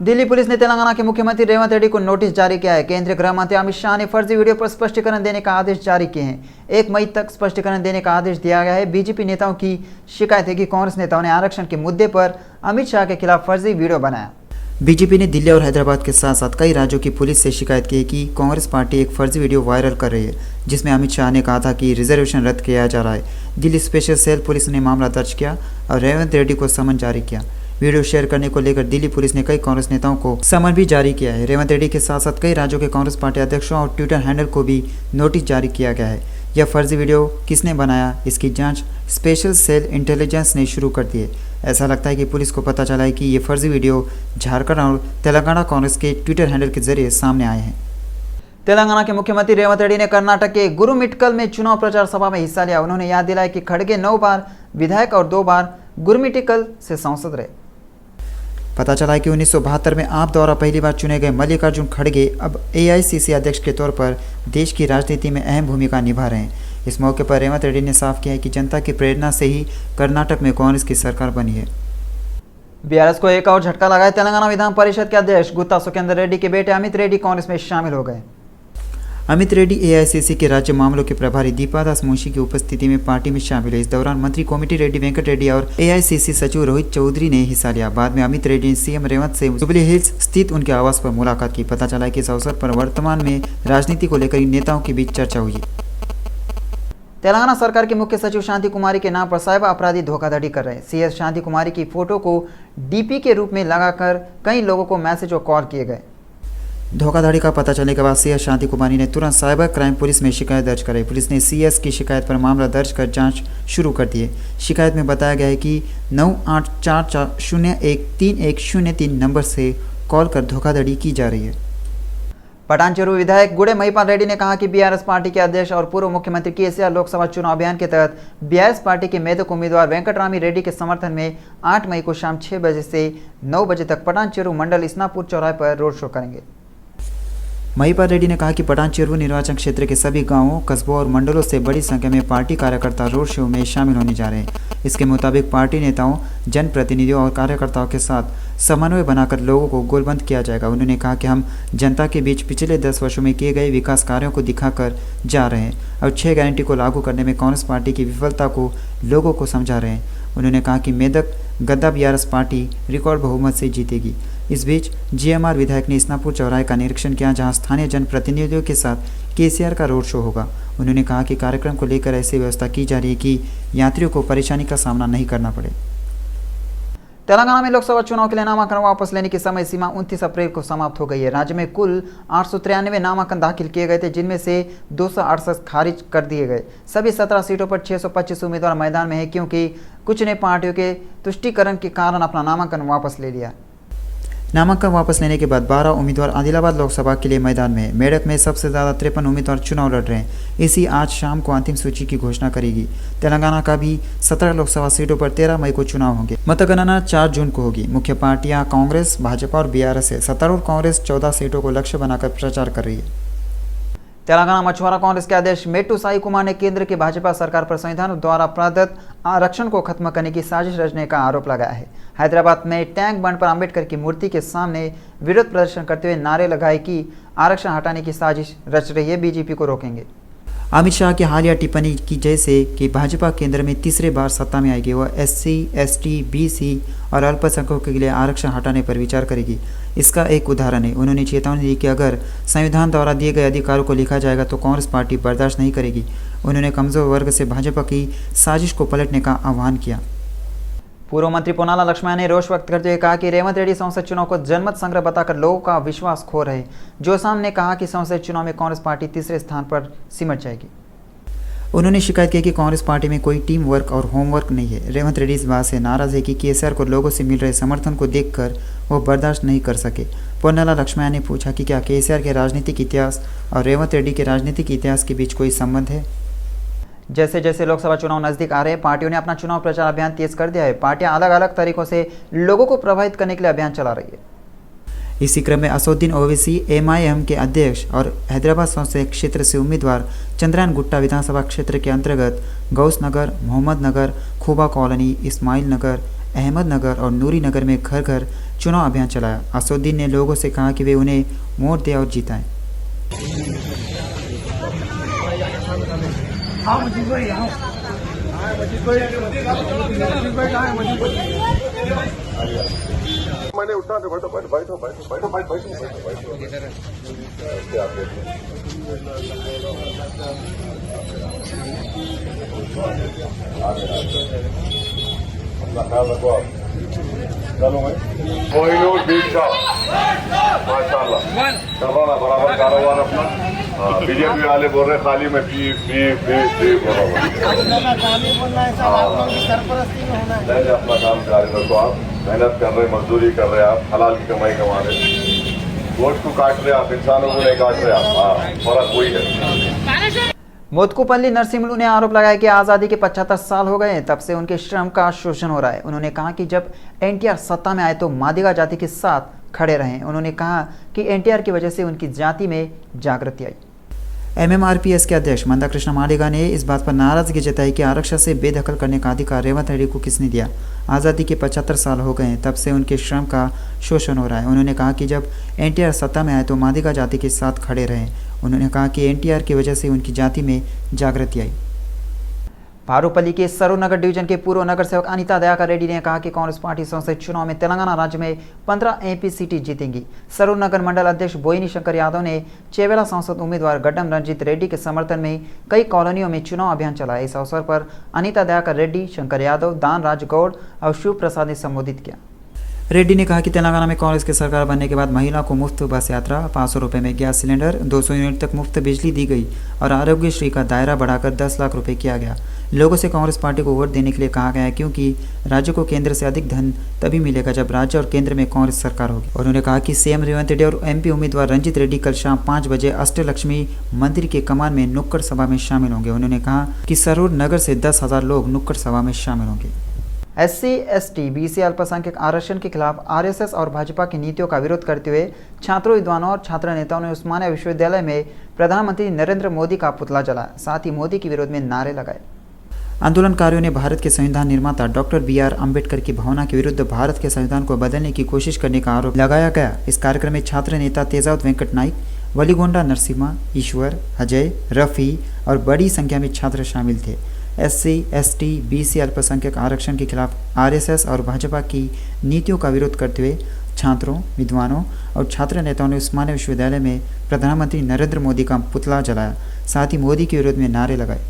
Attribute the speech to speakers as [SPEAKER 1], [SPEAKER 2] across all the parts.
[SPEAKER 1] Delhi police ने तेलंगाना के मुख्यमंत्री रेवंत रेड्डी को नोटिस जारी किया है। केंद्रीय गृह मंत्री अमित शाह ने फर्जी वीडियो पर स्पष्टीकरण देने का आदेश जारी किए हैं। 1 मई तक स्पष्टीकरण देने का आदेश दिया गया है। बीजेपी नेताओं की शिकायत है कि कांग्रेस नेताओं ने आरक्षण के मुद्दे पर अमित शाह के खिलाफ फर्जी वीडियो बनाया।
[SPEAKER 2] बीजेपी ने दिल्ली और हैदराबाद के साथ साथ कई राज्यों की पुलिस से शिकायत की है कि कांग्रेस पार्टी एक फर्जी वीडियो वायरल कर रही है, जिसमें अमित शाह ने कहा था कि रिजर्वेशन रद्द किया जा रहा है। दिल्ली स्पेशल सेल पुलिस ने मामला दर्ज किया और रेवंत रेड्डी को समन जारी किया। वीडियो शेयर करने को लेकर दिल्ली पुलिस ने कई कांग्रेस नेताओं को समन भी जारी किया है। रेवंत रेड्डी के साथ साथ कई राज्यों के कांग्रेस पार्टी अध्यक्षों और ट्विटर हैंडल को भी नोटिस जारी किया गया है। यह फर्जी वीडियो किसने बनाया, इसकी जांच स्पेशल सेल इंटेलिजेंस ने शुरू कर दी है। ऐसा लगता है कि पुलिस को पता चला है कि ये फर्जी वीडियो झारखंड और तेलंगाना कांग्रेस के ट्विटर हैंडल के जरिए सामने आए हैं।
[SPEAKER 1] तेलंगाना के मुख्यमंत्री रेवंत रेड्डी ने कर्नाटक के गुरुमिट्कल में चुनाव प्रचार सभा में हिस्सा लिया। उन्होंने याद दिलाया कि खड़गे 9 बार विधायक और 2 बार गुरुमिट्कल से सांसद रहे।
[SPEAKER 2] पता चला है कि 1972 में आप द्वारा पहली बार चुने गए मल्लिकार्जुन खड़गे अब AICC अध्यक्ष के तौर पर देश की राजनीति में अहम भूमिका निभा रहे हैं। इस मौके पर रेवंत रेड्डी ने साफ किया है कि जनता की प्रेरणा से ही कर्नाटक में कांग्रेस की सरकार बनी है।
[SPEAKER 1] बीआरएस को एक और झटका लगा है। तेलंगाना विधान परिषद के अध्यक्ष गुत्ता सुखेंदर रेड्डी के बेटे अमित रेड्डी कांग्रेस में शामिल हो गए।
[SPEAKER 2] अमित रेड्डी AICC के राज्य मामलों के प्रभारी दीपादास मुंशी की उपस्थिति में पार्टी में शामिल हुए। इस दौरान मंत्री कोमटी रेड्डी, वेंकट रेड्डी और AICC सचिव रोहित चौधरी ने हिस्सा लिया। बाद में अमित रेड्डी ने CM रेवंत से जुबली हिल्स स्थित उनके आवास पर मुलाकात की। पता चला कि इस अवसर पर वर्तमान में राजनीति को लेकर इन नेताओं के बीच चर्चा हुई।
[SPEAKER 1] तेलंगाना सरकार के मुख्य सचिव शांति कुमारी के नाम पर साइबर अपराधी धोखाधड़ी कर रहे हैं। CS शांति कुमारी की फोटो को DP के रूप में लगाकर कई लोगों को मैसेज और कॉल किए गए।
[SPEAKER 2] धोखाधड़ी का पता चलने के बाद CS शांति कुमारी ने तुरंत साइबर क्राइम पुलिस में शिकायत दर्ज कराई। पुलिस ने CS की शिकायत पर मामला दर्ज कर जांच शुरू कर दी है। शिकायत में बताया गया है कि 9844013103 नंबर से कॉल कर धोखाधड़ी की जा रही है।
[SPEAKER 1] पटानचेरू विधायक गुड़े महिपाल रेड्डी ने कहा कि BRS पार्टी के अध्यक्ष और पूर्व मुख्यमंत्री KCR लोकसभा चुनाव अभियान के तहत BRS पार्टी के मेदक उम्मीदवार वेंकटरामी रेड्डी के समर्थन में 8 मई को शाम 6 बजे से 9 बजे तक पटानचेरू मंडल इस्नापुर चौराहे पर रोड शो करेंगे।
[SPEAKER 2] महिपाल रेड्डी ने कहा कि पटानचेरू निर्वाचन क्षेत्र के सभी गांवों, कस्बों और मंडलों से बड़ी संख्या में पार्टी कार्यकर्ता रोड शो में शामिल होने जा रहे हैं। इसके मुताबिक पार्टी नेताओं, जनप्रतिनिधियों और कार्यकर्ताओं के साथ समन्वय बनाकर लोगों को गोलबंद किया जाएगा। उन्होंने कहा कि हम जनता के बीच पिछले 10 वर्षों में किए गए विकास कार्यों को दिखाकर जा रहे हैं और 6 गारंटी को लागू करने में कांग्रेस पार्टी की विफलता को लोगों को समझा रहे हैं। उन्होंने कहा कि मेदक गद्दा BRS पार्टी रिकॉर्ड बहुमत से जीतेगी। इस बीच GMR विधायक ने इस्नापुर चौराहे का निरीक्षण किया, जहां स्थानीय जनप्रतिनिधियों के साथ KCR का रोड शो होगा। उन्होंने कहा कि कार्यक्रम को लेकर ऐसी व्यवस्था की जा रही है कि यात्रियों को परेशानी का सामना नहीं करना पड़े।
[SPEAKER 1] तेलंगाना में लोकसभा चुनाव के लिए नामांकन वापस लेने की समय सीमा 29 अप्रैल को समाप्त हो गई है। राज्य में कुल 893 नामांकन दाखिल किए गए थे, जिनमें से 268 खारिज कर दिए गए। सभी 17 सीटों पर 625 उम्मीदवार मैदान में हैं, क्योंकि कुछ ने पार्टियों के तुष्टीकरण के कारण अपना नामांकन वापस ले लिया।
[SPEAKER 2] नामांकन वापस लेने के बाद 12 उम्मीदवार आदिलाबाद लोकसभा के लिए मैदान में हैं। मेडक में सबसे ज़्यादा 53 उम्मीदवार चुनाव लड़ रहे हैं। इसी आज शाम को अंतिम सूची की घोषणा करेगी। तेलंगाना का भी 17 लोकसभा सीटों पर 13 मई को चुनाव होंगे। मतगणना 4 जून को होगी। मुख्य पार्टियां कांग्रेस, भाजपा और BRS है। सत्तारूढ़ कांग्रेस 14 सीटों को लक्ष्य बनाकर प्रचार कर रही है।
[SPEAKER 1] तेलंगाना मछुआरा कांग्रेस के अध्यक्ष मेट्टू साई कुमार ने केंद्र की भाजपा सरकार पर संविधान द्वारा प्रदत्त आरक्षण को खत्म करने की साजिश रचने का आरोप लगाया है। हैदराबाद में टैंक बंड पर अंबेडकर की मूर्ति के सामने विरोध प्रदर्शन करते हुए नारे लगाए कि आरक्षण हटाने की साजिश रच रही है, BJP को रोकेंगे।
[SPEAKER 2] अमित शाह की हालिया टिप्पणी की जैसे कि भाजपा केंद्र में तीसरे बार सत्ता में आएगी, वह SC, ST, BC और अल्पसंख्यकों के लिए आरक्षण हटाने पर विचार करेगी। इसका एक उदाहरण है। उन्होंने चेतावनी दी कि अगर संविधान द्वारा दिए गए अधिकारों को लिखा जाएगा तो कांग्रेस पार्टी बर्दाश्त नहीं करेगी। उन्होंने कमजोर वर्ग से भाजपा की साजिश को पलटने का आह्वान किया।
[SPEAKER 1] पूर्व मंत्री पोन्नाला लक्ष्मण ने रोष व्यक्त करते हुए कहा कि रेवंत रेड्डी संसद चुनाव को जनमत संग्रह बताकर लोगों का विश्वास खो रहे। जोसाम ने कहा कि संसद चुनाव में कांग्रेस पार्टी तीसरे स्थान पर सिमट जाएगी।
[SPEAKER 2] उन्होंने शिकायत की कि कांग्रेस पार्टी में कोई टीम वर्क और होमवर्क नहीं है। रेवंत रेड्डी इस बात से नाराज है कि KCR को लोगों से मिल रहे समर्थन को देखकर वो बर्दाश्त नहीं कर सके। पोन्नाला लक्ष्मण ने पूछा कि क्या KCR के राजनीतिक इतिहास और रेवंत रेड्डी के राजनीतिक इतिहास के बीच कोई संबंध है।
[SPEAKER 1] जैसे जैसे लोकसभा चुनाव नजदीक आ रहे हैं, पार्टियों ने अपना चुनाव प्रचार अभियान तेज कर दिया है। पार्टियां अलग अलग तरीकों से लोगों को प्रभावित करने के लिए अभियान चला रही है।
[SPEAKER 2] इसी क्रम में असदुद्दीन ओवैसी MIM के अध्यक्ष और हैदराबाद संसदीय क्षेत्र से उम्मीदवार चंद्रायन गुट्टा विधानसभा क्षेत्र के अंतर्गत गौस नगर, मोहम्मद नगर, खूबा कॉलोनी, इस्माइल नगर, अहमद नगर और नूरी नगर में घर घर चुनाव अभियान चलाया। असदुद्दीन ने लोगों से कहा कि वे उन्हें वोट दें और जिताएं।
[SPEAKER 3] मैंने उठा तो बैठो बैठो बैठो बैठो बैठो बैठो बैठो अपना ख्याल रखो आप। चलो मैं कोहिनूर दीक्षा माशाल्लाह करवाना बराबर कारोबार अपना। बीजेपी वाले बोल रहे खाली में पी बोल रहा नहीं, अपना काम जारी रखो आप। मेहनत कर रहे, मजदूरी कर रहे आप, हलाल की कमाई कमा रहे। वोट को काट रहे आप, इंसानों को नहीं काट रहे आप। फर्क वही है।
[SPEAKER 1] मोदकुपल्ली नरसिम्हलू ने आरोप लगाया कि आज़ादी के 75 साल हो गए हैं, तब से उनके श्रम का शोषण हो रहा है। उन्होंने कहा कि जब एनटीआर सत्ता में आए तो मादिगा जाति के साथ खड़े रहे। उन्होंने कहा कि एनटीआर की वजह से उनकी जाति में जागृति आई।
[SPEAKER 2] एमएमआरपीएस के अध्यक्ष मंदाकृष्ण मादिगा ने इस बात पर नाराजगी जताई कि आरक्षण से बेदखल करने का अधिकार रेवंत रेड्डी को किसने दिया। आज़ादी के 75 साल हो गए हैं, तब से उनके श्रम का शोषण हो रहा है। उन्होंने कहा कि जब एनटीआर सत्ता में आए तो मादिगा जाति के साथ खड़े रहे। उन्होंने कहा कि एनटीआर की वजह से उनकी जाति में जागृति आई।
[SPEAKER 1] पारुपल्ली के सरूर नगर डिवीजन के पूर्व नगर सेवक अनिता दयाकर रेड्डी ने कहा कि कांग्रेस पार्टी संसदीय चुनाव में तेलंगाना राज्य में 15 एमपी सीटें जीतेंगी। सरूर नगर मंडल अध्यक्ष बोइनी शंकर यादव ने चेवेला सांसद उम्मीदवार गड्डम रंजीत रेड्डी के समर्थन में कई कॉलोनियों में चुनाव अभियान चलाया। इस अवसर पर अनिता दयाकर रेड्डी, शंकर यादव, दान राज गौड़ और शिव प्रसाद ने संबोधित किया।
[SPEAKER 2] रेड्डी ने कहा कि तेलंगाना में कांग्रेस की सरकार बनने के बाद महिला को मुफ्त बस यात्रा, 500 रुपये में गैस सिलेंडर, 200 यूनिट तक मुफ्त बिजली दी गई और आरोग्यश्री का दायरा बढ़ाकर 10 लाख रुपए किया गया। लोगों से कांग्रेस पार्टी को वोट देने के लिए कहा गया है, क्योंकि राज्य को केंद्र से अधिक धन तभी मिलेगा जब राज्य और केंद्र में कांग्रेस सरकार होगी। उन्होंने कहा कि सीएम रेवंत रेड्डी और एमपी उम्मीदवार रंजीत रेड्डी कल शाम 5 बजे अष्टलक्ष्मी मंदिर के कमान में नुक्कड़ सभा में शामिल होंगे। उन्होंने कहा कि सरूर नगर से 10,000 लोग नुक्कड़ सभा में शामिल होंगे।
[SPEAKER 1] SC, ST, BC अल्पसंख्यक आरक्षण के खिलाफ आरएसएस और भाजपा की नीतियों का विरोध करते हुए छात्रों, विद्वानों और छात्र नेताओं ने उस्मानिया विश्वविद्यालय में प्रधानमंत्री नरेंद्र मोदी का पुतला जलाया। साथ ही मोदी के विरोध में नारे लगाए।
[SPEAKER 2] आंदोलनकारियों ने भारत के संविधान निर्माता डॉक्टर BR अम्बेडकर की भावना के विरुद्ध भारत के संविधान को बदलने की कोशिश करने का आरोप लगाया गया। इस कार्यक्रम में छात्र नेता तेजावत वेंकट नाइक, वलीगोंडा नरसिम्हा, ईश्वर, अजय, रफ़ी और बड़ी संख्या में छात्र शामिल थे। SC, ST, BC अल्पसंख्यक आरक्षण के खिलाफ आरएसएस और भाजपा की नीतियों का विरोध करते हुए छात्रों, विद्वानों और छात्र नेताओं ने उस्मानिया विश्वविद्यालय में प्रधानमंत्री नरेंद्र मोदी का पुतला जलाया। साथ ही मोदी के विरोध में नारे लगाए।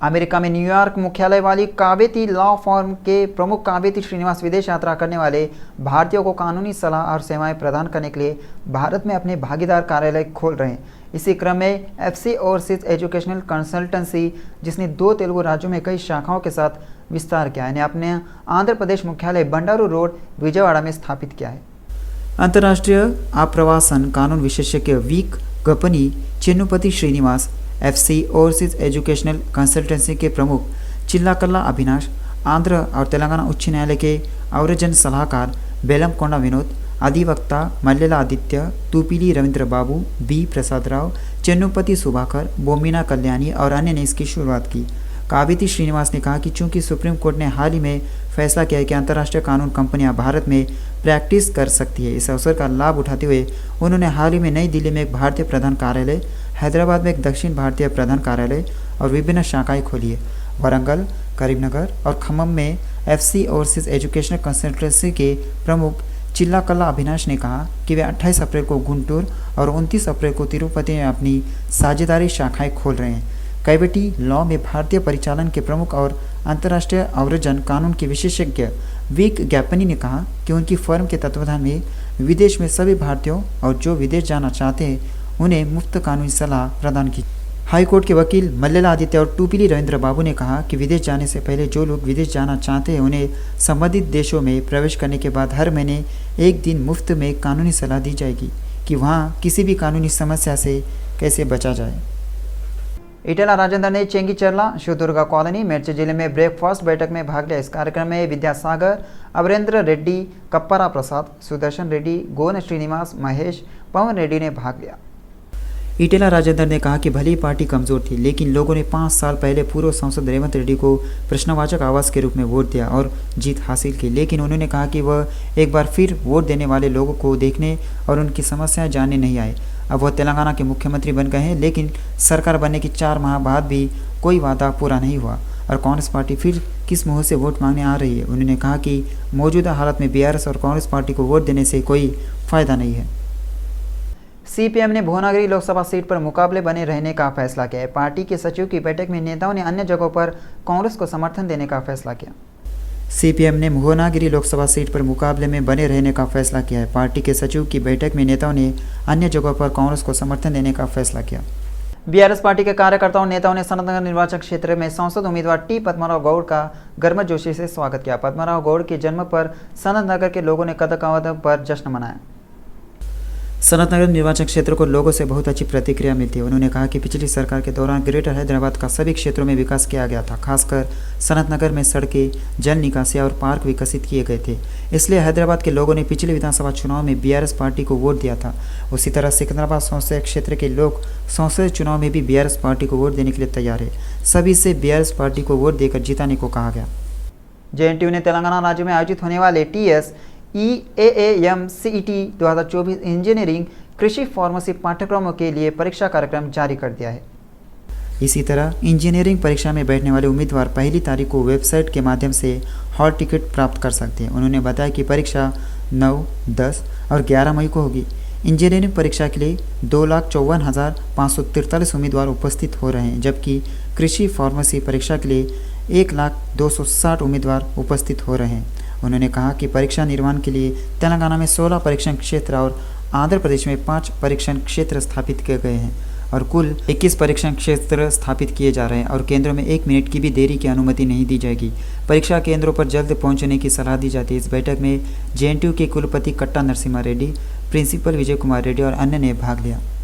[SPEAKER 2] अमेरिका में न्यूयॉर्क मुख्यालय वाली कावेती लॉ फर्म के प्रमुख कावेती श्रीनिवास विदेश यात्रा करने वाले भारतीयों को कानूनी सलाह और सेवाएं प्रदान करने के लिए भारत में अपने भागीदार कार्यालय खोल रहे हैं। इसी क्रम में FC ओवरसीज एजुकेशनल कंसल्टेंसी, जिसने 2 तेलुगु राज्यों में कई शाखाओं के साथ विस्तार किया है, ने अपने आंध्र प्रदेश मुख्यालय बंडारू रोड, विजयवाड़ा में स्थापित किया है। अंतर्राष्ट्रीय आप्रवासन कानून विशेषज्ञ वीक गपनी Chennupati Srinivas, FC overseas educational consultancy के प्रमुख चिल्लाकल्ला अविनाश, आंध्र और तेलंगाना उच्च न्यायालय के अवरजन सलाहकार बेलमकोंडा विनोद, अधिवक्ता मल्लेला आदित्य, तूपिली रविंद्र बाबू, B प्रसाद राव, चेन्नुपति सुभाकर, बोमिना कल्याणी और अन्य ने इसकी शुरुआत की। कावेती श्रीनिवास ने कहा कि चूंकि सुप्रीम कोर्ट ने हाल ही में फैसला किया है कि अंतर्राष्ट्रीय कानून कंपनियां भारत में प्रैक्टिस कर सकती है, इस अवसर का लाभ उठाते हुए उन्होंने हाल ही में नई दिल्ली में एक भारतीय प्रधान कार्यालय, हैदराबाद में एक दक्षिण भारतीय प्रधान कार्यालय और विभिन्न शाखाएं खोली है। वरंगल, करीमनगर और खम्मम में FC ओवरसीज एजुकेशनल कंसल्टेंसी के प्रमुख चिल्लाकल्ला अविनाश ने कहा कि वे 28 अप्रैल को गुंटूर और 29 अप्रैल को तिरुपति में अपनी साझेदारी शाखाएं खोल रहे हैं। कैवेटी लॉ में भारतीय परिचालन के प्रमुख और अंतर्राष्ट्रीय अवरजन कानून के विशेषज्ञ वीक गैपनी ने कहा कि उनकी फर्म के तत्वाधान में विदेश में सभी भारतीयों और जो विदेश जाना चाहते हैं उन्हें मुफ्त कानूनी सलाह प्रदान की। हाईकोर्ट के वकील मल्लेला आदित्य और टूपिली रविंद्र बाबू ने कहा कि विदेश जाने से पहले जो लोग विदेश जाना चाहते हैं उन्हें संबंधित देशों में प्रवेश करने के बाद हर महीने 1 दिन मुफ्त में कानूनी सलाह दी जाएगी कि वहाँ किसी भी कानूनी समस्या से कैसे बचा जाए।
[SPEAKER 1] इटेला राजेंद्र ने चेंगीचरला, शिवदुर्गा कॉलोनी, मेरठ जिले में ब्रेकफास्ट बैठक में भाग लिया। इस कार्यक्रम में विद्यासागर, अमरेंद्र रेड्डी, कप्परा प्रसाद, सुदर्शन रेड्डी, गोन श्रीनिवास, महेश, पवन रेड्डी ने भाग लिया।
[SPEAKER 2] ईटेला राजेंद्र ने कहा कि भले ही पार्टी कमज़ोर थी, लेकिन लोगों ने 5 साल पहले पूर्व सांसद रेवंत रेड्डी को प्रश्नवाचक आवाज़ के रूप में वोट दिया और जीत हासिल की। लेकिन उन्होंने कहा कि वह एक बार फिर वोट देने वाले लोगों को देखने और उनकी समस्याएं जानने नहीं आए। अब वह तेलंगाना के मुख्यमंत्री बन गए हैं, लेकिन सरकार बनने के 4 माह बाद भी कोई वादा पूरा नहीं हुआ और कांग्रेस पार्टी फिर किस मुँह से वोट मांगने आ रही है। उन्होंने कहा कि मौजूदा हालत में बीआरएस और कांग्रेस पार्टी को वोट देने से कोई फ़ायदा नहीं है।
[SPEAKER 1] सीपीएम ने भुवनागिरी लोकसभा सीट पर मुकाबले बने रहने का फैसला किया है। पार्टी के सचिव की बैठक में नेताओं ने अन्य जगहों पर कांग्रेस को समर्थन देने का फैसला किया।
[SPEAKER 2] सीपीएम ने भुवनागिरी लोकसभा सीट पर मुकाबले में बने रहने का फैसला किया है। पार्टी के सचिव की बैठक में नेताओं ने अन्य जगहों पर कांग्रेस को समर्थन देने का फैसला किया।
[SPEAKER 1] बीआरएस पार्टी के कार्यकर्ताओं नेताओं ने सनतनगर निर्वाचन क्षेत्र में सांसद उम्मीदवार टी पद्माराव गौड़ का गर्मजोशी से स्वागत किया। पद्माराव गौड़ के जन्म पर सनतनगर के लोगों ने कदम पर जश्न मनाया।
[SPEAKER 2] सनतनगर निर्वाचन क्षेत्र को लोगों से बहुत अच्छी प्रतिक्रिया मिलती है। उन्होंने कहा कि पिछली सरकार के दौरान ग्रेटर हैदराबाद का सभी क्षेत्रों में विकास किया गया था। खासकर सनतनगर में सड़कें, जल निकासी और पार्क विकसित किए गए थे। इसलिए हैदराबाद के लोगों ने पिछले विधानसभा चुनाव में बीआरएस पार्टी को वोट दिया था। उसी तरह सिकंदराबाद संसदीय क्षेत्र के लोग संसदीय चुनाव में भी बीआरएस पार्टी को वोट देने के लिए तैयार है। सभी से बीआरएस पार्टी को वोट देकर जिताने को कहा गया।
[SPEAKER 1] जेएनटीयू ने तेलंगाना राज्य में आयोजित होने वाले TSEAAM CET 2024 इंजीनियरिंग कृषि फार्मेसी पाठ्यक्रमों के लिए परीक्षा कार्यक्रम जारी कर दिया है।
[SPEAKER 2] इसी तरह इंजीनियरिंग परीक्षा में बैठने वाले उम्मीदवार 1 तारीख को वेबसाइट के माध्यम से हॉल टिकट प्राप्त कर सकते हैं। उन्होंने बताया कि परीक्षा 9, 10 और 11 मई को होगी। इंजीनियरिंग परीक्षा के लिए 2,54,543 उम्मीदवार उपस्थित हो रहे हैं, जबकि कृषि फार्मेसी परीक्षा के लिए 1,02,60 उम्मीदवार उपस्थित हो रहे हैं। उन्होंने कहा कि परीक्षा निर्वहन के लिए तेलंगाना में 16 परीक्षण क्षेत्र और आंध्र प्रदेश में 5 परीक्षण क्षेत्र स्थापित किए गए हैं और कुल 21 परीक्षण क्षेत्र स्थापित किए जा रहे हैं और केंद्रों में 1 मिनट की भी देरी की अनुमति नहीं दी जाएगी। परीक्षा केंद्रों पर जल्द पहुंचने की सलाह दी जाती है। इस बैठक में जेएनटीयू के कुलपति कट्टा नरसिम्हा रेड्डी, प्रिंसिपल विजय कुमार रेड्डी और अन्य ने भाग लिया।